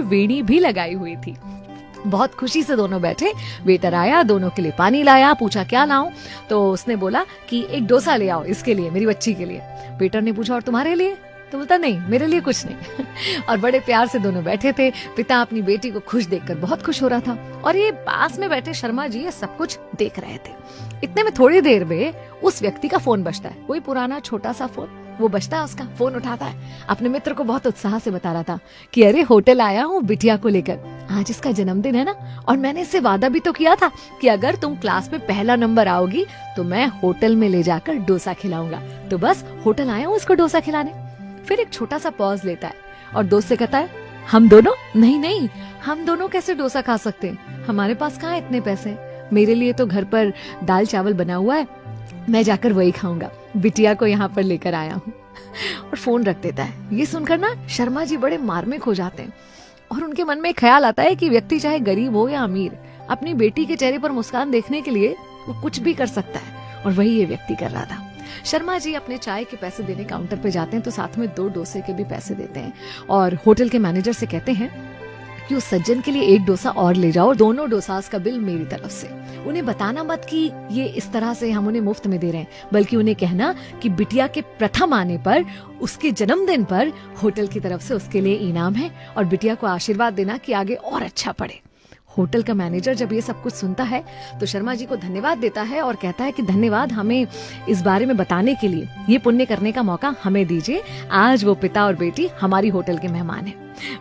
वेणी भी लगाई हुई थी। बहुत खुशी से दोनों बैठे। वेटर आया, दोनों के लिए पानी लाया, पूछा क्या लाऊं, तो उसने बोला कि एक डोसा ले आओ इसके लिए, मेरी बच्ची के लिए। वेटर ने पूछा और तुम्हारे लिए, तो बोलता नहीं मेरे लिए कुछ नहीं। और बड़े प्यार से दोनों बैठे थे। पिता अपनी बेटी को खुश देखकर बहुत खुश हो रहा था और ये पास में बैठे शर्मा जी ये सब कुछ देख रहे थे। इतने में थोड़ी देर में उस व्यक्ति का फोन बजता है, कोई पुराना छोटा सा फोन, वो बजता है, उसका फोन उठाता है। अपने मित्र को बहुत उत्साह से बता रहा था कि अरे होटल आया हूँ बिटिया को लेकर, आज इसका जन्मदिन है ना, और मैंने इससे वादा भी तो किया था कि अगर तुम क्लास में पहला नंबर आओगी तो मैं होटल में ले जाकर डोसा खिलाऊंगा, तो बस होटल आया हूँ इसको डोसा खिलाने। फिर एक छोटा सा पॉज लेता है और दोस्त से कहता है हम दोनों, नहीं नहीं हम दोनों कैसे डोसा खा सकते, हमारे पास कहाँ इतने पैसे, मेरे लिए तो घर पर दाल चावल बना हुआ है, मैं जाकर वही खाऊंगा, बिटिया को यहाँ पर लेकर आया हूँ। और फोन रख देता है। ये सुनकर ना शर्मा जी बड़े मार्मिक हो जाते हैं और उनके मन में ख्याल आता है कि व्यक्ति चाहे गरीब हो या अमीर, अपनी बेटी के चेहरे पर मुस्कान देखने के लिए वो कुछ भी कर सकता है, और वही ये व्यक्ति कर रहा था। शर्मा जी अपने चाय के पैसे देने काउंटर पे जाते हैं तो साथ में 2 डोसे के भी पैसे देते हैं और होटल के मैनेजर से कहते हैं कि उस सज्जन के लिए 1 डोसा और ले जाओ और दोनों डोसास का बिल मेरी तरफ से। उन्हें बताना मत कि ये इस तरह से हम उन्हें मुफ्त में दे रहे हैं, बल्कि उन्हें कहना कि बिटिया के प्रथम आने पर, उसके जन्मदिन पर होटल की तरफ से उसके लिए इनाम है और बिटिया को आशीर्वाद देना कि आगे और अच्छा पढ़े। होटल का मैनेजर जब ये सब कुछ सुनता है तो शर्मा जी को धन्यवाद देता है और कहता है कि धन्यवाद हमें इस बारे में बताने के लिए, ये पुण्य करने का मौका हमें दीजिए, आज वो पिता और बेटी हमारी होटल के मेहमान हैं।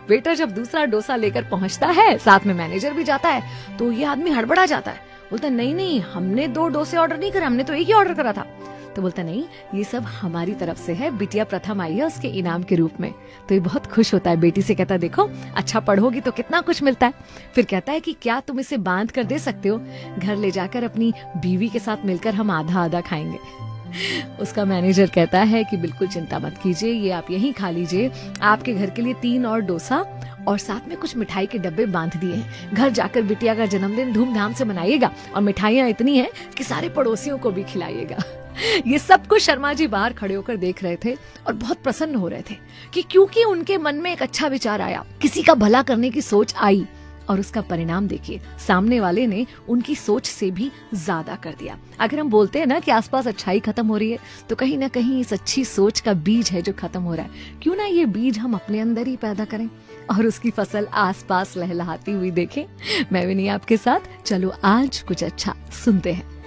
वेटर जब दूसरा डोसा लेकर पहुंचता है, साथ में मैनेजर भी जाता है, तो ये आदमी हड़बड़ा जाता है, बोलता नहीं नहीं हमने 2 डोसे ऑर्डर नहीं करे, हमने तो एक ही ऑर्डर करा था। तो बोलता नहीं ये सब हमारी तरफ से है, बिटिया प्रथम आई है उसके इनाम के रूप में। तो ये बहुत खुश होता है, बेटी से कहता है देखो अच्छा पढ़ोगी तो कितना कुछ मिलता है। फिर कहता है कि क्या तुम इसे बांध कर दे सकते हो, घर ले जाकर अपनी बीवी के साथ मिलकर हम आधा आधा खाएंगे। उसका मैनेजर कहता है कि बिल्कुल चिंता मत कीजिए, ये आप यहीं खा लीजिए, आपके घर के लिए 3 और डोसा और साथ में कुछ मिठाई के डब्बे बांध दिए हैं, घर जाकर बिटिया का जन्मदिन धूमधाम से मनाइएगा और मिठाइयाँ इतनी हैं कि सारे पड़ोसियों को भी खिलाइएगा। ये सब कुछ शर्मा जी बाहर खड़े होकर देख रहे थे और बहुत प्रसन्न हो रहे थे कि क्योंकि उनके मन में एक अच्छा विचार आया, किसी का भला करने की सोच आई और उसका परिणाम देखिए, सामने वाले ने उनकी सोच से भी ज्यादा कर दिया। अगर हम बोलते हैं ना कि आसपास अच्छाई खत्म हो रही है, तो कहीं ना कहीं इस अच्छी सोच का बीज है जो खत्म हो रहा है। क्यों ना ये बीज हम अपने अंदर ही पैदा करें और उसकी फसल आसपास लहलहाती हुई देखें। मैं भी नहीं आपके साथ, चलो आज कुछ अच्छा सुनते हैं।